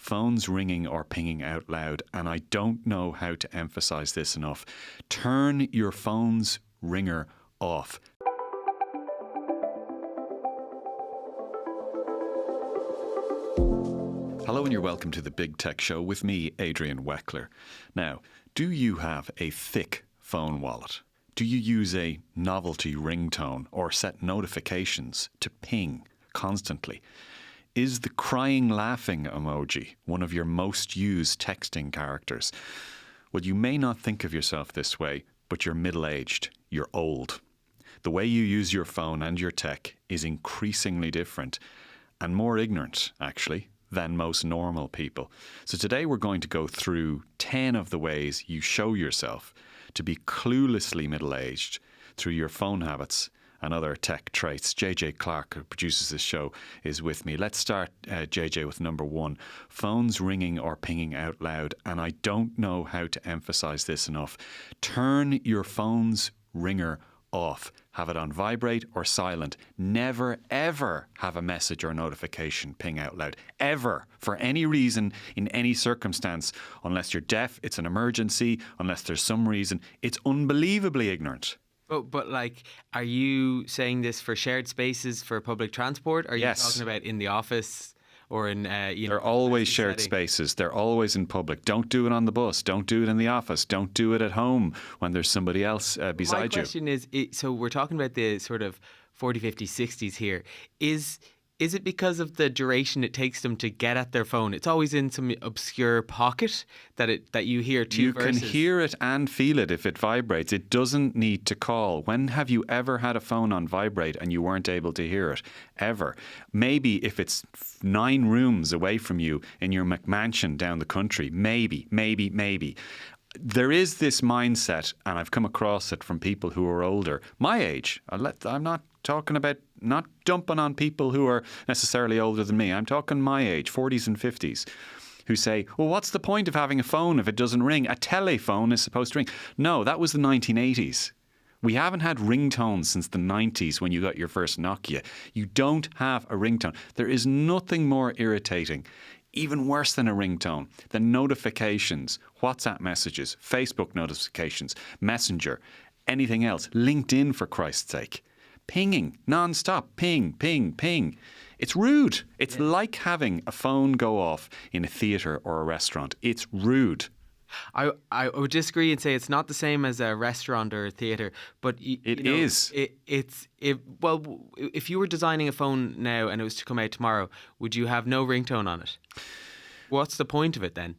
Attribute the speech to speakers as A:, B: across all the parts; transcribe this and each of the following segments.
A: phones ringing or pinging out loud, and I don't know how to emphasize this enough. Turn your phone's ringer off. Hello and you're welcome to the Big Tech Show with me, Adrian Weckler. Now, do you have a thick phone wallet? Do you use a novelty ringtone or set notifications to ping constantly? Is the crying laughing emoji one of your most used texting characters? Well, you may not think of yourself this way, but you're middle-aged, you're old. The way you use your phone and your tech is increasingly different and more ignorant, actually, than most normal people. So today we're going to go through 10 of the ways you show yourself to be cluelessly middle-aged through your phone habits and other tech traits. JJ Clarke, who produces this show, is with me. Let's start, JJ, with number 1. Phones ringing or pinging out loud. And I don't know how to emphasize this enough. Turn your phone's ringer off. Have it on vibrate or silent. Never, ever have a message or notification ping out loud. Ever. For any reason, in any circumstance. Unless you're deaf, it's an emergency. Unless there's some reason. It's unbelievably ignorant.
B: But like, are you saying this for shared spaces for public transport? Are you talking about in the office or in,
A: They're always shared spaces. They're always in public. Don't do it on the bus. Don't do it in the office. Don't do it at home when there's somebody else beside you.
B: My question is, so we're talking about the sort of 40, 50, 60s here. Is it because of the duration it takes them to get at their phone? It's always in some obscure pocket that you hear two verses.
A: You can hear it and feel it if it vibrates. It doesn't need to call. When have you ever had a phone on vibrate and you weren't able to hear it? Ever. Maybe if it's 9 rooms away from you in your McMansion down the country. Maybe. There is this mindset, and I've come across it from people who are older. My age. I'm not talking about, not dumping on people who are necessarily older than me. I'm talking my age, 40s and 50s, who say, well, what's the point of having a phone if it doesn't ring? A telephone is supposed to ring. No, that was the 1980s. We haven't had ringtones since the 90s when you got your first Nokia. You don't have a ringtone. There is nothing more irritating, even worse than a ringtone, than notifications, WhatsApp messages, Facebook notifications, Messenger, anything else, LinkedIn for Christ's sake. Pinging, non-stop, ping, ping, ping. It's rude. It's like having a phone go off in a theatre or a restaurant. It's rude.
B: I would disagree and say it's not the same as a restaurant or a theatre, but
A: it is.
B: Well, if you were designing a phone now and it was to come out tomorrow, would you have no ringtone on it? What's the point of it then?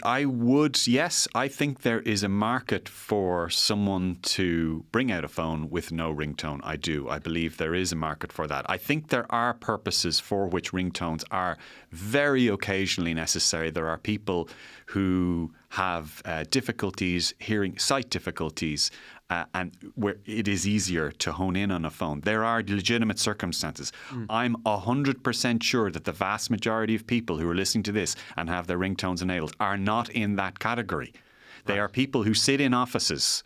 B: I would, yes. I think there is a market for someone to bring out a phone with no ringtone. I do. I believe there is a market for that. I think there are purposes for which ringtones are very occasionally necessary. There are people who have difficulties hearing, sight difficulties, and where it is easier to hone in on a phone. There are legitimate circumstances. I'm 100% sure that the vast majority of people who are listening to this and have their ringtones enabled are not in that category. They are people who sit in offices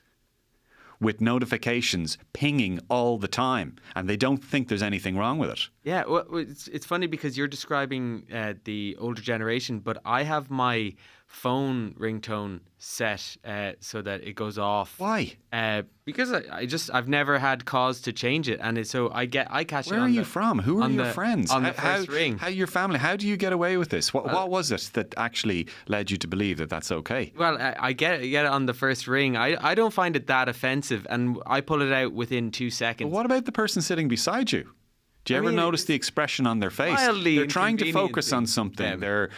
B: with notifications pinging all the time, and they don't think there's anything wrong with it. Yeah, well, it's funny because you're describing the older generation, but I have my phone ringtone set so that it goes off.
A: Why?
B: Because I've never had cause to change it, and so I catch it.
A: Where are you from? Who are your friends?
B: On the first ring.
A: How your family? How do you get away with this? What was it that actually led you to believe that that's okay?
B: Well, I get it on the first ring. I don't find it that offensive, and I pull it out within 2 seconds.
A: But what about the person sitting beside you? Do you ever notice the expression on their face? They're trying to focus on something. They're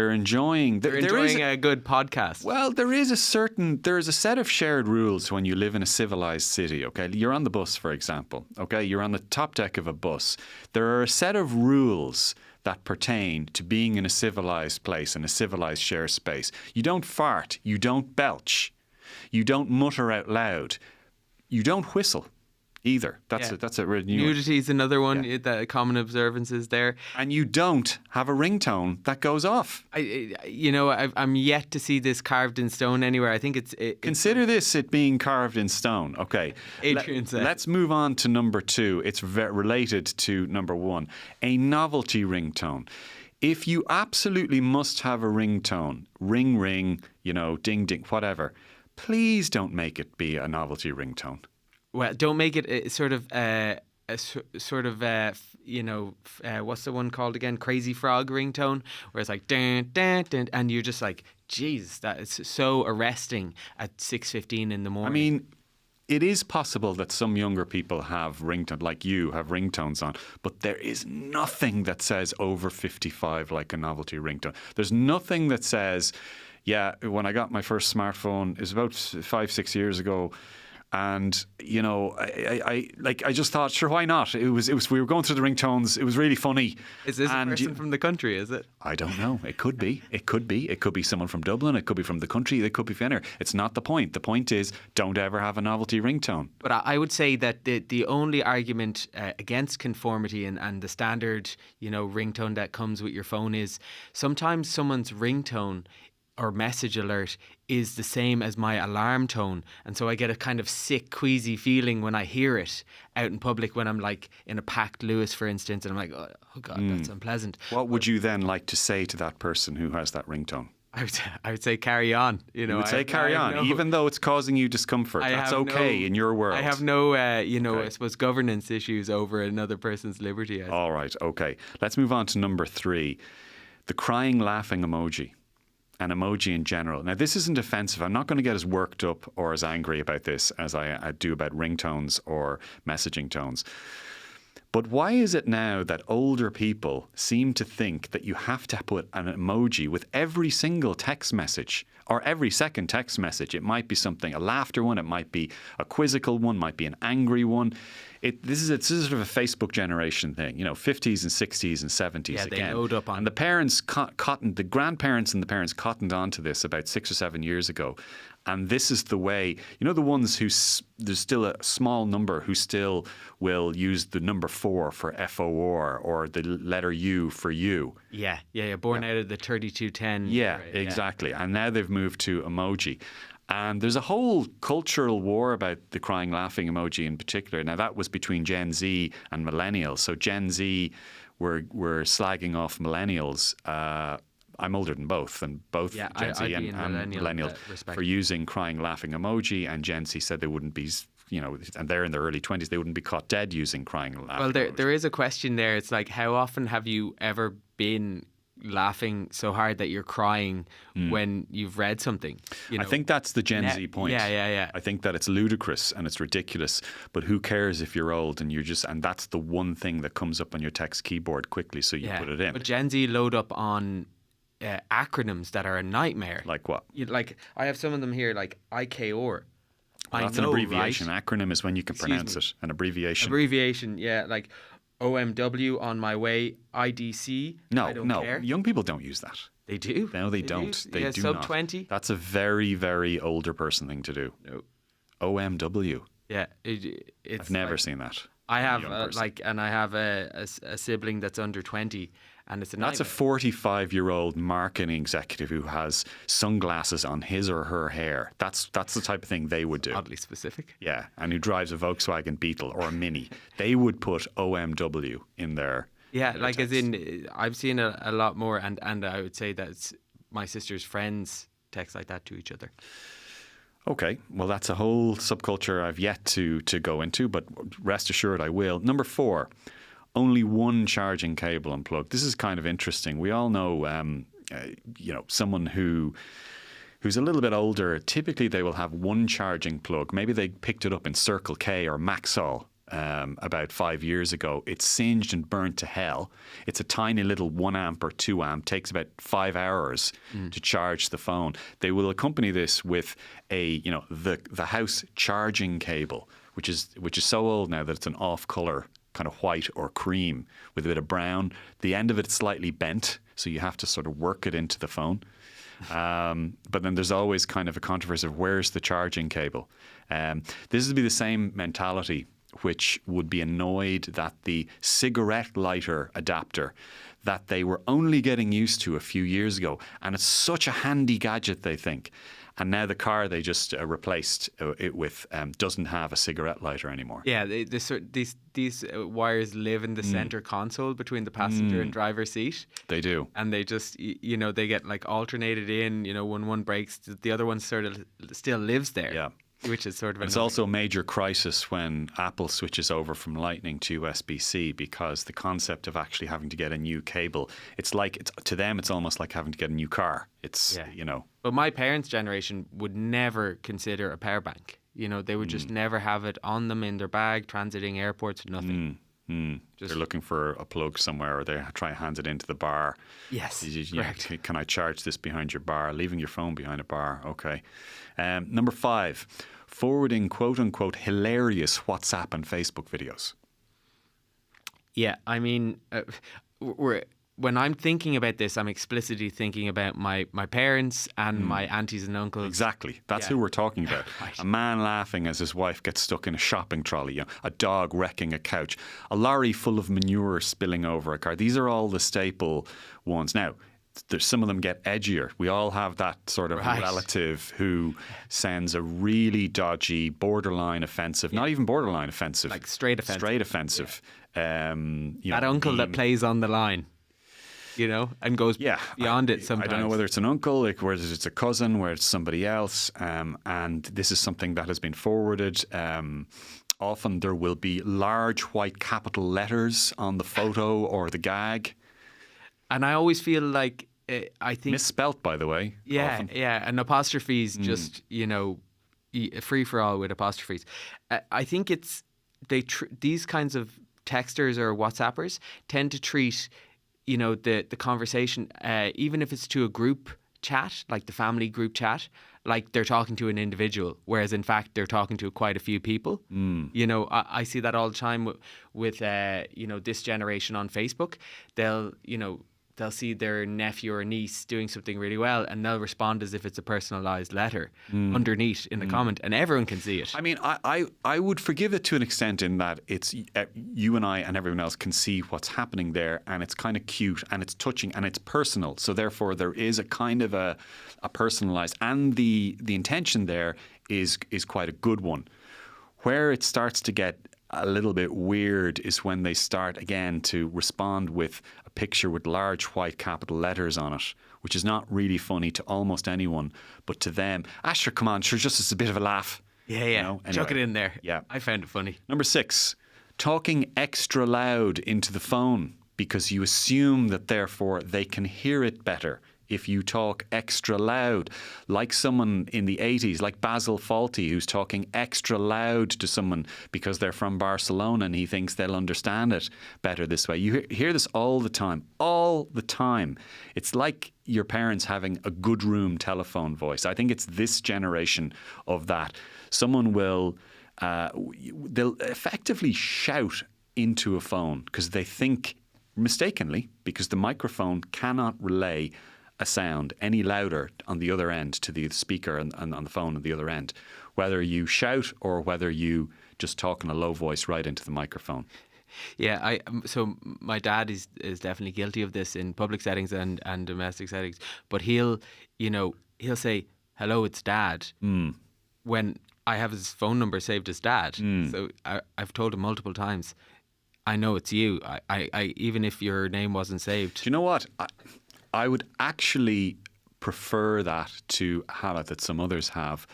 A: enjoying.
B: They're enjoying a good podcast.
A: Well, there is a set of shared rules when you live in a civilized city. Okay, you're on the bus, for example. Okay, you're on the top deck of a bus. There are a set of rules that pertain to being in a civilized place, in a civilized shared space. You don't fart. You don't belch. You don't mutter out loud. You don't whistle.
B: either. That's
C: Yeah.
B: a really new one.
C: Nudity is another one. The common observances there.
B: And you don't have a ringtone that goes off.
C: I'm yet to see this carved in stone anywhere. I think it's
B: Consider this it being carved in stone. Okay.
C: Adrian said.
B: Let's move on to number 2. It's related to number 1. A novelty ringtone. If you absolutely must have a ringtone, ring, ring, ding, ding, whatever, please don't make it be a novelty ringtone.
C: Well, don't make it what's the one called again? Crazy Frog ringtone, where it's like dun, dun, dun, and you're just like, geez, that is so arresting at 6:15 in the morning.
B: I mean, it is possible that some younger people have ringtones, like you have ringtones on, but there is nothing that says over 55 like a novelty ringtone. There's nothing that says, yeah, when I got my first smartphone, it was about 5-6 years ago. And I just thought, sure, why not? It was. We were going through the ringtones. It was really funny.
C: Is this a person from the country? Is it?
B: I don't know. It could be. It could be. It could be someone from Dublin. It could be from the country. It could be from anywhere. It's not the point. The point is, don't ever have a novelty ringtone.
C: But I would say that the only argument against conformity and the standard, ringtone that comes with your phone is sometimes someone's ringtone or message alert is the same as my alarm tone, and so I get a kind of sick, queasy feeling when I hear it out in public when I'm like in a packed Lewis, for instance, and I'm like, oh God, that's unpleasant.
B: What would you then like to say to that person who has that ringtone?
C: I would say carry on.
B: You would say carry on, even though it's causing you discomfort. That's okay in your world.
C: I have no, I suppose, governance issues over another person's liberty.
B: All right, okay. Let's move on to number 3, the crying, laughing emoji. An emoji in general. Now, this isn't offensive. I'm not going to get as worked up or as angry about this as I do about ringtones or messaging tones. But why is it now that older people seem to think that you have to put an emoji with every single text message or every second text message? It might be something, a laughter one, it might be a quizzical one, might be an angry one. This is sort of a Facebook generation thing, 50s and 60s and 70s again.
C: They load up on.
B: And the parents the grandparents and the parents cottoned onto this about 6 or 7 years ago. And this is the way, the ones there's still a small number who still will use the number 4 for FOR or the letter U for you.
C: Yeah. Born out of the 3210.
B: Yeah, exactly. And now they've moved to emoji. And there's a whole cultural war about the crying, laughing emoji in particular. Now, that was between Gen Z and millennials. So Gen Z were slagging off millennials. I'm older than both, and both Gen Z and millennials for using crying, laughing emoji. And Gen Z said they wouldn't be, and they're in their early 20s, they wouldn't be caught dead using crying, laughing emoji.
C: There is a question there. It's like, how often have you ever been laughing so hard that you're crying when you've read something?
B: I think that's the Gen Z point.
C: Yeah.
B: I think that it's ludicrous and it's ridiculous, but who cares if you're old and and that's the one thing that comes up on your text keyboard quickly, so you put it in.
C: But Gen Z load up on acronyms that are a nightmare.
B: Like what?
C: Like, I have some of them here, like IKOR.
B: That's an abbreviation. Right? Acronym is when you can pronounce it. An abbreviation.
C: Abbreviation, yeah. Like OMW, on my way. IDC.
B: No,
C: I don't care.
B: Young people don't use that.
C: They do.
B: No, they don't. They do
C: sub
B: not.
C: 20.
B: That's a very, very older person thing to do.
C: No.
B: OMW.
C: Yeah,
B: I've never seen that.
C: I have and I have a sibling that's under 20, and it's a nightmare.
B: That's a 45-year-old marketing executive who has sunglasses on his or her hair. That's the type of thing they would do.
C: Oddly specific.
B: Yeah, and who drives a Volkswagen Beetle or a Mini. They would put OMW in their
C: like
B: text.
C: as in, I've seen a lot more, and I would say that it's my sister's friends text like that to each other.
B: Okay, well, that's a whole subculture I've yet to go into, but rest assured I will. Number 4, only one charging cable unplugged. This is kind of interesting. We all know, someone who's a little bit older. Typically, they will have one charging plug. Maybe they picked it up in Circle K or Maxall about 5 years ago. It's singed and burnt to hell. It's a tiny little 1 amp or 2 amp. Takes about 5 hours to charge the phone. They will accompany this with the house charging cable, which is so old now that it's an off color, kind of white or cream with a bit of brown. The end of it's slightly bent, so you have to sort of work it into the phone. But then there's always kind of a controversy of where's the charging cable. This would be the same mentality which would be annoyed that the cigarette lighter adapter that they were only getting used to a few years ago, and it's such a handy gadget, they think. And now the car they just replaced it with doesn't have a cigarette lighter anymore.
C: Yeah, these wires live in the center console between the passenger and driver seat.
B: They do.
C: And they just, they get like alternated in, when one breaks, the other one sort of still lives there.
B: Yeah.
C: Which is sort of
B: It's also a major crisis when Apple switches over from Lightning to USB-C, because the concept of actually having to get a new cable, to them it's almost like having to get a new car. It's,
C: But my parents' generation would never consider a power bank. They would just never have it on them in their bag, transiting airports, nothing.
B: They're looking for a plug somewhere, or they try and hand it into the bar.
C: Yes,
B: correct. Can I charge this behind your bar? Leaving your phone behind a bar. Okay. Number 5, forwarding quote-unquote hilarious WhatsApp and Facebook videos.
C: Yeah, I mean, when I'm thinking about this, I'm explicitly thinking about my parents and my aunties and uncles.
B: Exactly. That's who we're talking about.
C: Right.
B: A man laughing as his wife gets stuck in a shopping trolley, a dog wrecking a couch, a lorry full of manure spilling over a car. These are all the staple ones. Now, some of them get edgier. We all have that sort of relative who sends a really dodgy, borderline offensive, not even borderline offensive.
C: Like straight offensive.
B: That
C: uncle that plays on the line. And goes beyond it sometimes.
B: I don't know whether it's an uncle, whether it's a cousin, whether it's somebody else. And this is something that has been forwarded. Often there will be large white capital letters on the photo or the gag.
C: And I always feel like, I think...
B: Misspelt, by the way.
C: Yeah,
B: often.
C: yeah. And apostrophes just, free for all with apostrophes. I think it's... these kinds of texters or WhatsAppers tend to treat... the conversation, even if it's to a group chat, like the family group chat, like they're talking to an individual, whereas in fact they're talking to quite a few people. I see that all the time with this generation on Facebook. They'll see their nephew or niece doing something really well, and they'll respond as if it's a personalised letter underneath in the comment, and everyone can see it.
B: I mean, I would forgive it to an extent in that it's you and I and everyone else can see what's happening there, and it's kind of cute and it's touching and it's personal. So therefore, there is a kind of a personalised, and the intention there is quite a good one. Where it starts to get a little bit weird is when they start again to respond with a picture with large white capital letters on it, which is not really funny to almost anyone, but to them, sure, come on, sure, just as a bit of a laugh.
C: Yeah. Anyway, chuck it in there.
B: Yeah.
C: I found it funny.
B: Number 6, talking extra loud into the phone because you assume that therefore they can hear it better if you talk extra loud, like someone in the 80s, like Basil Fawlty, who's talking extra loud to someone because they're from Barcelona and he thinks they'll understand it better this way. You hear this all the time. It's like your parents having a good room telephone voice. I think it's this generation of that. Someone will, they'll effectively shout into a phone because they think, mistakenly, because the microphone cannot relay a sound any louder on the other end to the speaker and on the phone on the other end, whether you shout or whether you just talk in a low voice right into the microphone.
C: Yeah, so my dad is definitely guilty of this in public settings and domestic settings, but he'll say, "Hello, it's Dad," when I have his phone number saved as Dad. So I've told him multiple times, I know it's you. I even if your name wasn't saved.
B: Do you know what? I would actually prefer that to have it that some others have.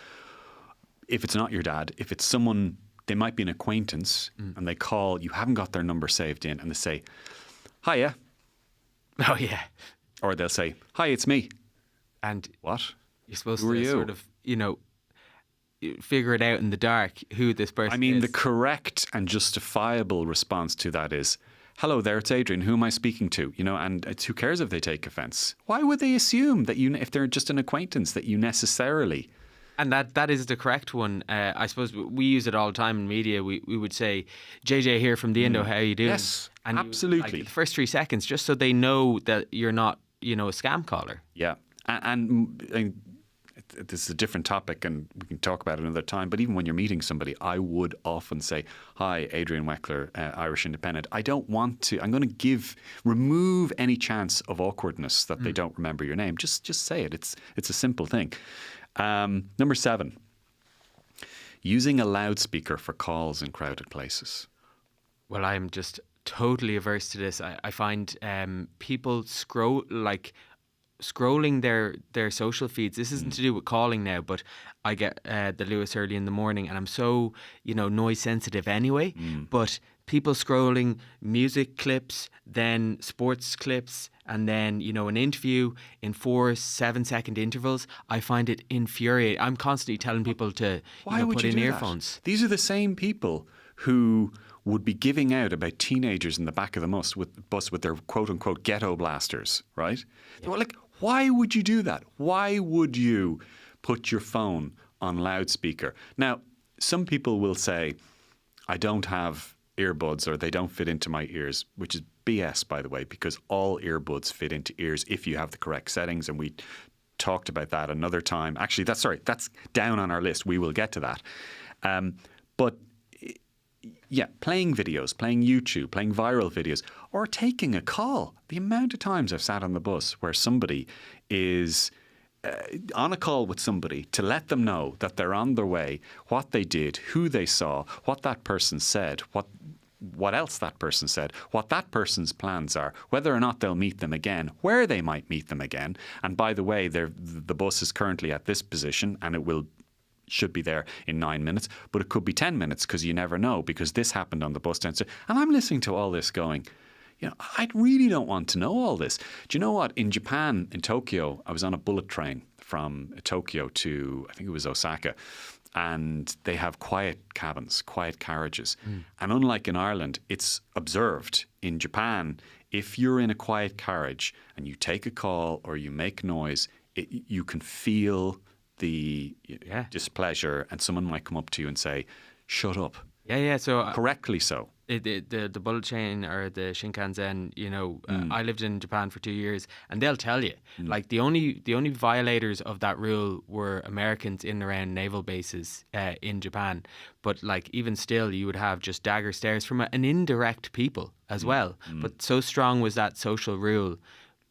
B: If it's not your dad, if it's someone, they might be an acquaintance and they call, you haven't got their number saved in, and they say, "Hiya."
C: Oh, yeah.
B: Or they'll say, "Hi, it's me."
C: And
B: what?
C: You're supposed
B: Who are
C: to
B: you?
C: sort of, figure it out in the dark who this person is.
B: I mean, the correct and justifiable response to that is, "Hello there, it's Adrian. Who am I speaking to?" And who cares if they take offence? Why would they assume that if they're just an acquaintance, that you necessarily...
C: And that is the correct one. I suppose we use it all the time in media. We would say, "JJ here from the Indo, how are you doing?"
B: Yes,
C: and
B: absolutely.
C: the first 3 seconds, just so they know that you're not, a scam caller.
B: Yeah. And this is a different topic and we can talk about it another time, but even when you're meeting somebody, I would often say, hi, Adrian Weckler, Irish Independent. I'm going to remove any chance of awkwardness that they don't remember your name. Just say it. It's a simple thing. Number 7, using a loudspeaker for calls in crowded places.
C: Well, I'm just totally averse to this. I find people scrolling their social feeds. This isn't to do with calling now, but I get the Lewis early in the morning, and I'm so noise sensitive anyway. But people scrolling music clips, then sports clips, and then an interview in 4-7 second intervals. I find it infuriating. I'm constantly telling people to put in earphones.
B: That? These are the same people who would be giving out about teenagers in the back of the bus with their quote-unquote ghetto blasters, right? Yeah. Well, why would you do that? Why would you put your phone on loudspeaker? Now, some people will say, I don't have earbuds or they don't fit into my ears, which is BS, by the way, because all earbuds fit into ears if you have the correct settings, and we talked about that another time. Actually, that's down on our list. We will get to that. But yeah, playing videos, playing YouTube, playing viral videos, or taking a call. The amount of times I've sat on the bus where somebody is on a call with somebody to let them know that they're on their way, what they did, who they saw, what that person said, what else that person said, what that person's plans are, whether or not they'll meet them again, where they might meet them again. And by the way, the bus is currently at this position and it should be there in 9 minutes, but it could be 10 minutes because you never know, because this happened on the bus downstairs. And I'm listening to all this going, I really don't want to know all this. Do you know what? In Japan, in Tokyo, I was on a bullet train from Tokyo to, I think it was Osaka, and they have quiet cabins, quiet carriages. And unlike in Ireland, it's observed. In Japan, if you're in a quiet carriage and you take a call or you make noise, you can feel the displeasure, and someone might come up to you and say, shut up.
C: Yeah. So
B: correctly so.
C: The bullet train or the Shinkansen, I lived in Japan for 2 years, and they'll tell you, like the only violators of that rule were Americans in and around naval bases in Japan. But like even still, you would have just dagger stares from an indirect people as well. But so strong was that social rule.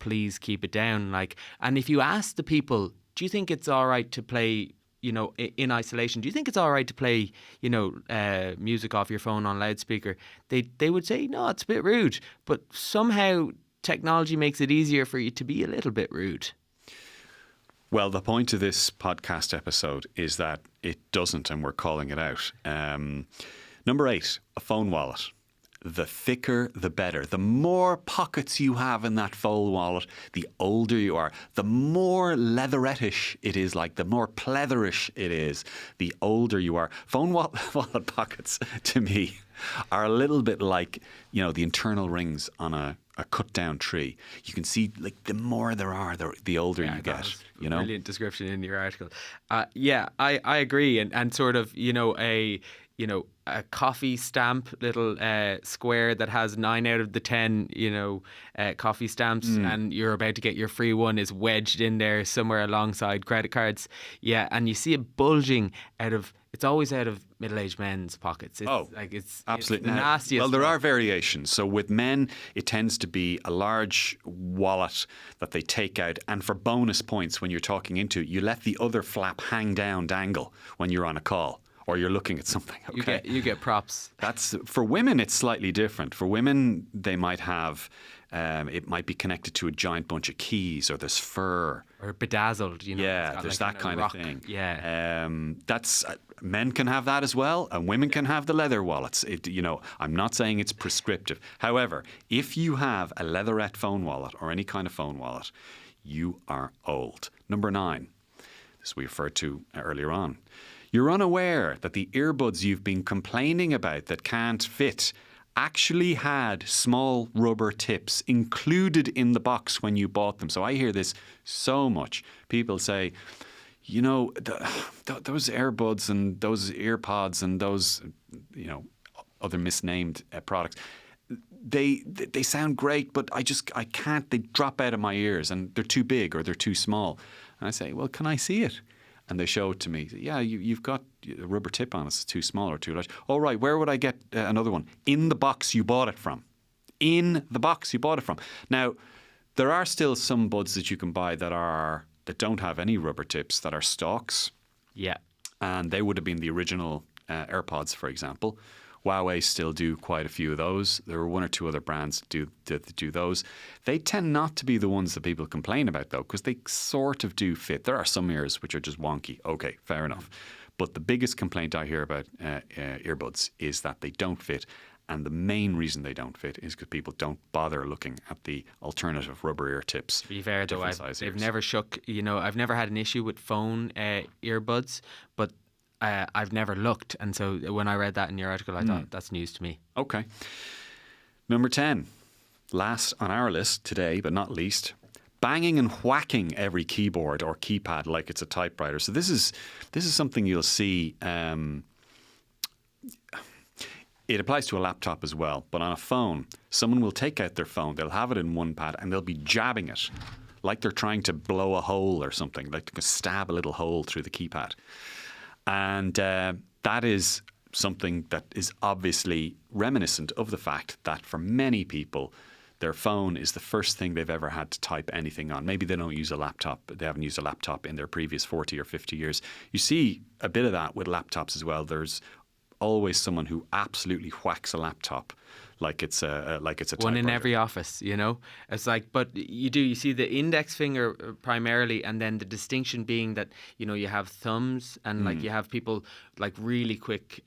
C: Please keep it down. And if you ask the people, do you think it's all right to play, in isolation? Do you think it's all right to play, music off your phone on loudspeaker? They would say, no, it's a bit rude. But somehow technology makes it easier for you to be a little bit rude.
B: Well, the point of this podcast episode is that it doesn't, and we're calling it out. Number 8, a phone wallet. The thicker, the better. The more pockets you have in that phone wallet, the older you are. The more leatherette-ish it is, the more pleatherish it is, the older you are. Phone wallet pockets, to me, are a little bit like, the internal rings on a cut-down tree. You can see, the more there are, the older you get.
C: Brilliant description in your article. I agree. And sort of, a coffee stamp little square that has 9 out of the 10, coffee stamps, and you're about to get your free one is wedged in there somewhere alongside credit cards. Yeah, and you see it bulging it's always out of middle-aged men's pockets. It's
B: absolutely
C: it's the nastiest.
B: Well, there are variations. So with men, it tends to be a large wallet that they take out, and for bonus points when you're talking into it, you let the other flap hang down, dangle when you're on a call. Or you're looking at something. Okay?
C: You get props.
B: That's for women. It's slightly different. For women, they might have. It might be connected to a giant bunch of keys, or there's fur,
C: or bedazzled.
B: Yeah, there's that kind of thing.
C: Yeah.
B: That's men can have that as well, and women can have the leather wallets. I'm not saying it's prescriptive. However, if you have a leatherette phone wallet or any kind of phone wallet, you are old. Number 9, this we referred to earlier on. You're unaware that the earbuds you've been complaining about that can't fit actually had small rubber tips included in the box when you bought them. So I hear this so much. People say, those earbuds and those earpods and those, other misnamed products, they sound great, but I can't. They drop out of my ears and they're too big or they're too small. And I say, well, can I see it? and they show it to me. Yeah, you've got a rubber tip on it. It's too small or too large. Oh, right. Where would I get another one? In the box you bought it from. In the box you bought it from. Now, there are still some buds that you can buy that don't have any rubber tips, that are stalks.
C: Yeah.
B: And they would have been the original AirPods, for example. Huawei still do quite a few of those. There are one or two other brands that do those. They tend not to be the ones that people complain about, though, because they sort of do fit. There are some ears which are just wonky. Okay, fair enough. But the biggest complaint I hear about earbuds is that they don't fit. And the main reason they don't fit is because people don't bother looking at the alternative rubber ear tips.
C: To be fair, though, I've never shook, I've never had an issue with phone earbuds, but I've never looked. And so when I read that in your article, I thought that's news to me.
B: Okay. Number 10, last on our list today, but not least, banging and whacking every keyboard or keypad like it's a typewriter. So this is something you'll see. It applies to a laptop as well, but on a phone, someone will take out their phone, they'll have it in one pad, and they'll be jabbing it like they're trying to blow a hole or something, like to stab a little hole through the keypad. And that is something that is obviously reminiscent of the fact that for many people, their phone is the first thing they've ever had to type anything on. Maybe they don't use a laptop. They haven't used a laptop in their previous 40 or 50 years. You see a bit of that with laptops as well. There's always someone who absolutely whacks a laptop like it's a typewriter.
C: One in every office, It's like, but you see the index finger primarily, and then the distinction being that, you have thumbs and like you have people like really quick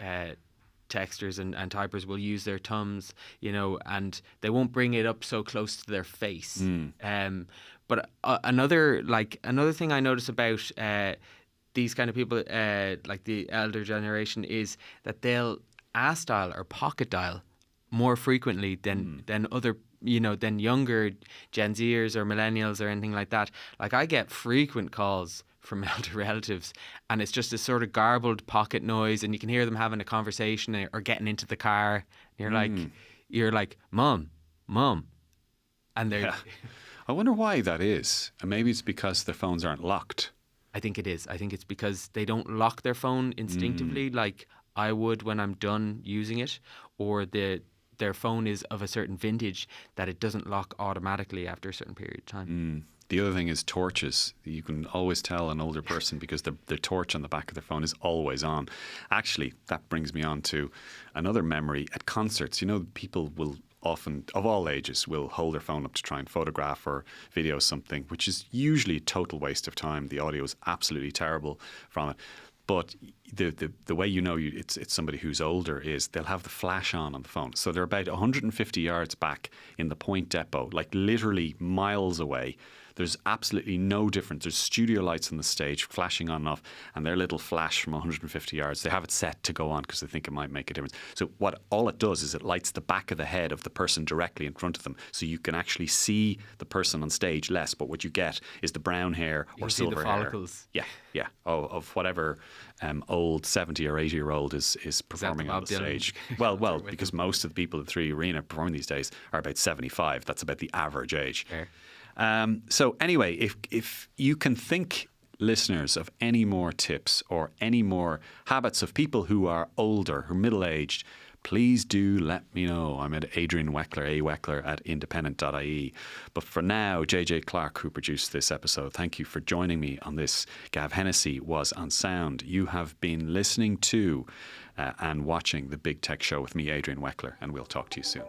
C: texters and typers will use their thumbs, and they won't bring it up so close to their face. But another thing I notice about these kind of people, like the elder generation, is that they'll ask dial or pocket dial more frequently than other, than younger Gen Zers or millennials or anything like that. Like I get frequent calls from elder relatives, and it's just a sort of garbled pocket noise, and you can hear them having a conversation or getting into the car. And you're like, Mom, and they're.
B: Yeah. I wonder why that is. And maybe it's because their phones aren't locked.
C: I think it is. I think it's because they don't lock their phone instinctively like I would when I'm done using it, or their phone is of a certain vintage that it doesn't lock automatically after a certain period of time.
B: The other thing is torches. You can always tell an older person because the torch on the back of their phone is always on. Actually, that brings me on to another memory at concerts. People will often, of all ages, will hold their phone up to try and photograph or video something, which is usually a total waste of time. The audio is absolutely terrible from it. But the way it's somebody who's older is they'll have the flash on the phone. So they're about 150 yards back in the point depot, like literally miles away. There's absolutely no difference. There's studio lights on the stage flashing on and off, and their little flash from 150 yards, they have it set to go on because they think it might make a difference. So all it does is it lights the back of the head of the person directly in front of them, so you can actually see the person on stage less, but what you get is the brown hair or silver
C: hair. You see the follicles.
B: Yeah. Of whatever old 70 or 80-year-old is performing on the stage. Well, because most of the people at the 3 Arena performing these days are about 75. That's about the average age.
C: Fair.
B: So anyway, if you can think, listeners, of any more tips or any more habits of people who are older, who are middle-aged, please do let me know. I'm at Adrian Weckler, aweckler@independent.ie. But for now, JJ Clarke, who produced this episode, thank you for joining me on this. Gav Hennessy was on sound. You have been listening to and watching The Big Tech Show with me, Adrian Weckler, and we'll talk to you soon.